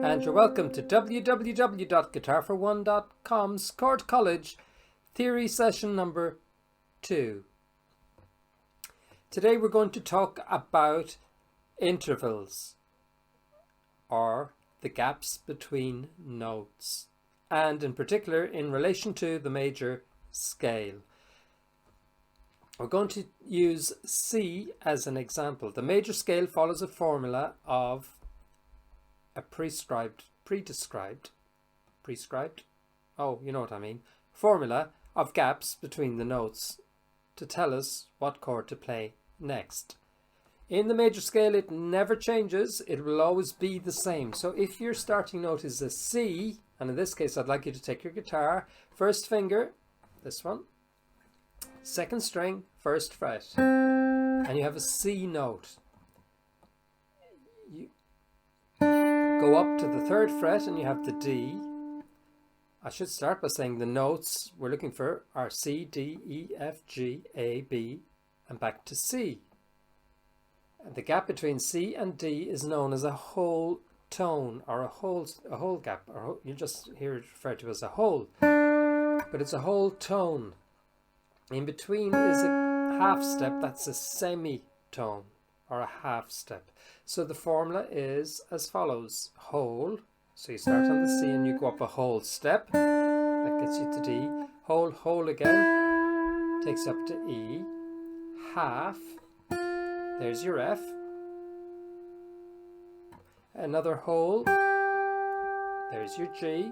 And you're welcome to www.guitarfor1.com's Chord College Theory Session number 2. Today we're going to talk about intervals, or the gaps between notes, and in particular in relation to the major scale. We're going to use C as an example. The major scale follows a formula of a formula of gaps between the notes to tell us what chord to play next. In the major scale, it never changes. It will always be the same. So if your starting note is a C, and in this case I'd like you to take your guitar, first finger, this one, second string, first fret, and you have a C note. You go up to the third fret and you have the D. I should start by saying the notes we're looking for are C, D, E, F, G, A, B, and back to C. And the gap between C and D is known as a whole tone, or a whole gap, or you just hear it referred to as a whole, but it's a whole tone. In between is a half step, that's a semitone, or a half step. So the formula is as follows: whole, so you start on the C and you go up a whole step, that gets you to D, whole, whole again, takes you up to E, half, there's your F, another whole, there's your G,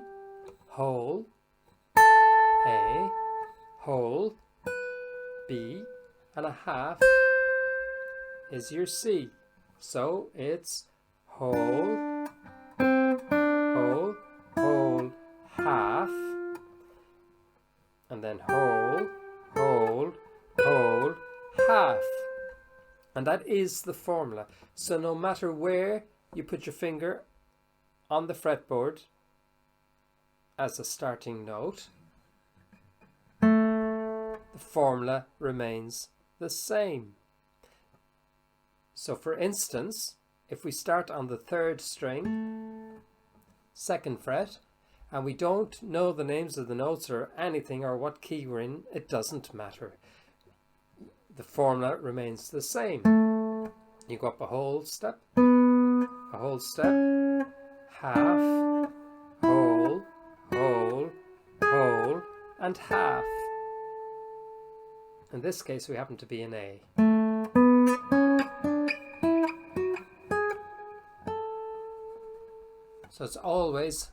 whole, A, whole, B, and a half is your C. So it's whole, whole, whole, half, and then whole, whole, whole, half. And that is the formula. So no matter where you put your finger on the fretboard as a starting note, the formula remains the same. So for instance, if we start on the third string, second fret, and we don't know the names of the notes or anything or what key we're in, it doesn't matter. The formula remains the same. You go up a whole step, half, whole, whole, whole, and half. In this case, we happen to be in A. So it's always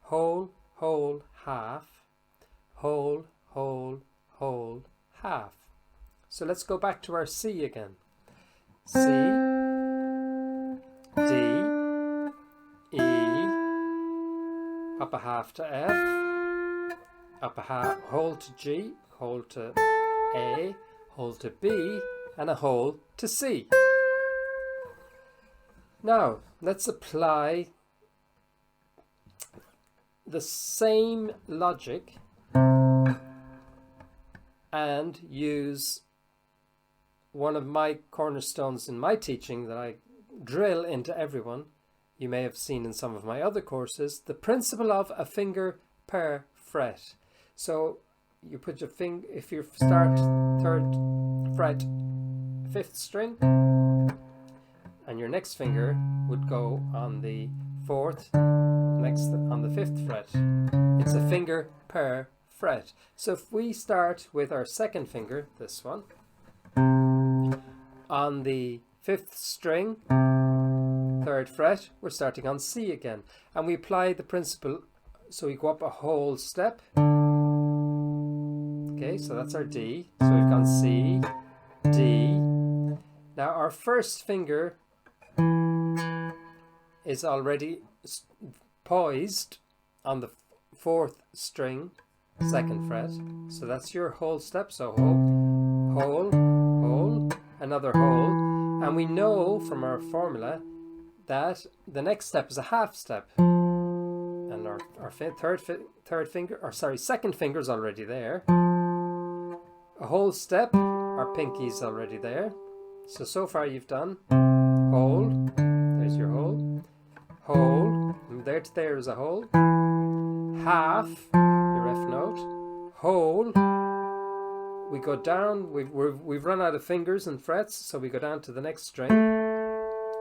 whole, whole, half, whole, whole, whole, half. So let's go back to our C again. C, D, E, up a half to F, up a half, whole to G, whole to A, whole to B, and a whole to C. Now, let's apply the same logic and use one of my cornerstones in my teaching that I drill into everyone. You may have seen in some of my other courses, the principle of a finger per fret. So you put your finger, if you start third fret, fifth string, and your next finger would go on the fourth, next on the fifth fret. It's a finger per fret. So if we start with our second finger, this one, on the fifth string, third fret, we're starting on C again, and we apply the principle. So we go up a whole step. Okay, so that's our D. So we've gone C, D. Now our first finger is already poised on the fourth string, second fret. So that's your whole step. So whole, whole, whole, another whole. And we know from our formula that the next step is a half step. And our second finger is already there. A whole step, our pinky's already there. So far you've done whole, there's your whole, whole, from there to there is a whole, half, your F note, whole, we go down, we've run out of fingers and frets, so we go down to the next string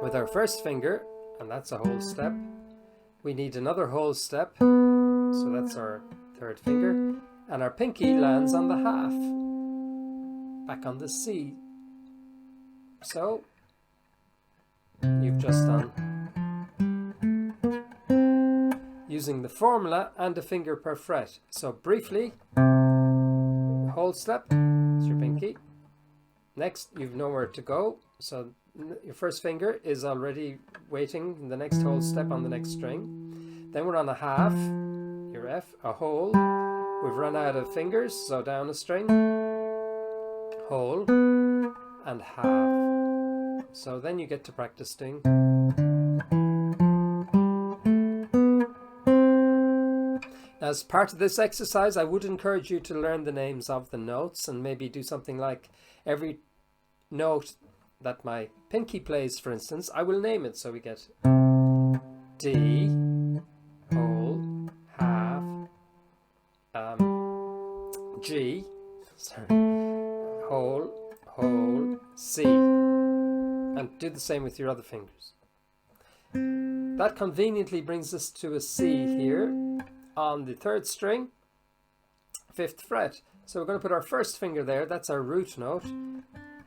with our first finger, and that's a whole step. We need another whole step, so that's our third finger, and our pinky lands on the half, back on the C. So you've just done using the formula and a finger per fret. So briefly, whole step, it's your pinky. Next, you've nowhere to go, so your first finger is already waiting in the next whole step on the next string. Then we're on a half, your F, a whole. We've run out of fingers, so down a string, whole, and half. So then you get to practice doing. As part of this exercise, I would encourage you to learn the names of the notes and maybe do something like every note that my pinky plays, for instance, I will name it. So we get D, whole, half, G, sorry, whole, whole, C, and do the same with your other fingers. That conveniently brings us to a C here on the third string, 5th fret. So we're going to put our first finger there, that's our root note.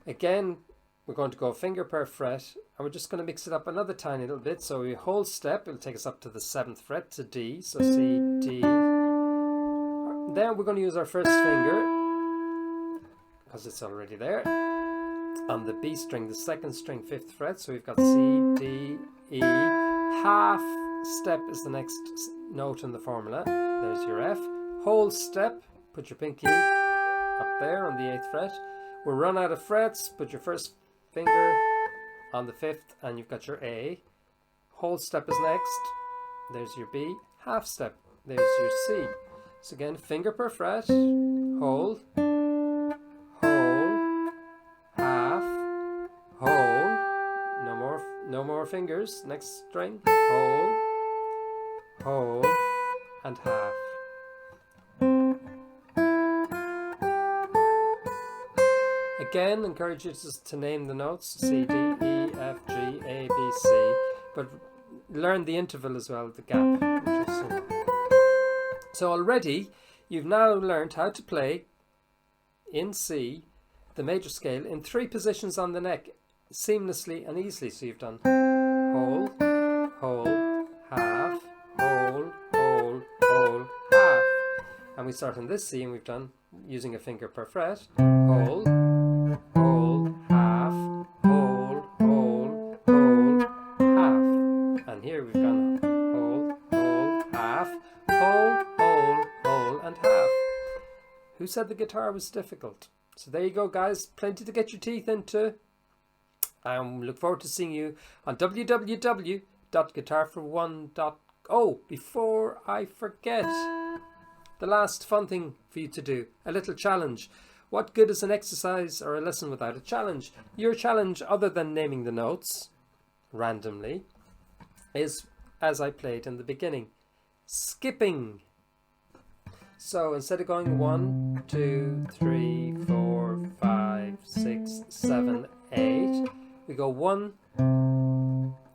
Again, we're going to go finger per fret, and we're just going to mix it up another tiny little bit. So we whole step, it'll take us up to the 7th fret to D, so C, D. Then we're going to use our first finger, because it's already there, on the B string, the 2nd string, 5th fret. So we've got C, D, E. Half step is the next note in the formula. There's your F. Whole step, put your pinky up there on the 8th fret. We'll run out of frets, put your first finger on the 5th, and you've got your A. Whole step is next. There's your B. Half step, there's your C. So again, finger per fret, whole, whole, half, whole, no more fingers, next string, whole, whole, and half. Again, encourage you to name the notes, C, D, E, F, G, A, B, C, but learn the interval as well, the gap. So already, you've now learned how to play in C, the major scale, in 3 positions on the neck, seamlessly and easily. So you've done whole, whole, half, whole, whole, whole, half. And we start on this C, and we've done, using a finger per fret, whole, whole, half, whole, whole, whole, half. And here we've gone whole, whole, half, whole, whole, whole, and half. Who said the guitar was difficult? So there you go, guys. Plenty to get your teeth into. Look forward to seeing you on www.guitarfor1.com. Oh, before I forget, the last fun thing for you to do, a little challenge. What good is an exercise or a lesson without a challenge? Your challenge, other than naming the notes randomly, is, as I played in the beginning, skipping. So instead of going 1, 2, 3, 4, 5, 6, 7, 8, we go 1,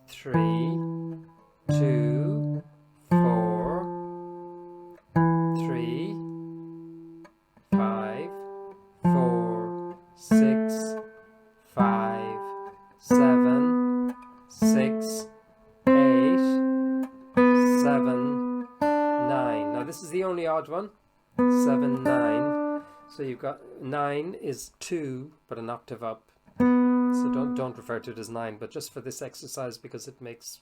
3, 2, 4, 3, 5, 4, 6, 5, 7, 6, 8, 7, 9. Now this is the only odd one. 7, 9. So you've got 9 is 2, but an octave up. So don't refer to it as 9, but just for this exercise, because it makes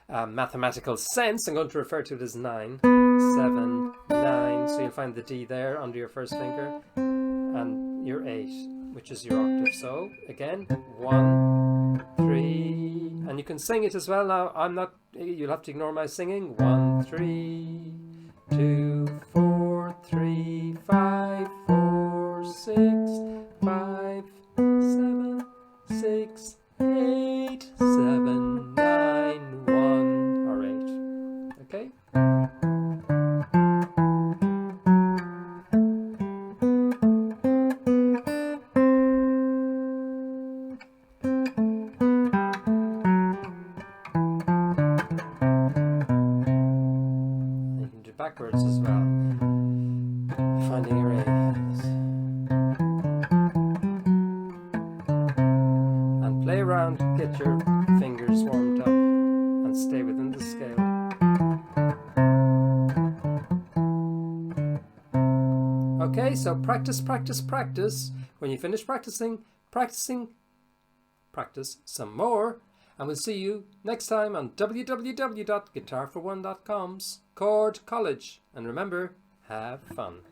mathematical sense, I'm going to refer to it as 9. 7, 9. So you'll find the D there under your first finger, and your 8, which is your octave. So again, 1, 3, and you can sing it as well. Now you'll have to ignore my singing. 1, 3, 2, 4, 3, 5, 4, 6, 5, 7, 6, 8, 7, 9, 1 or 8. Okay? You can do backwards as well. Finding array. And play around, get your fingers warmed up and stay within the scale. Okay, so practice, practice, practice. When you finish practice some more, and we'll see you next time on www.guitarforone.com's Chord College. And remember, have fun.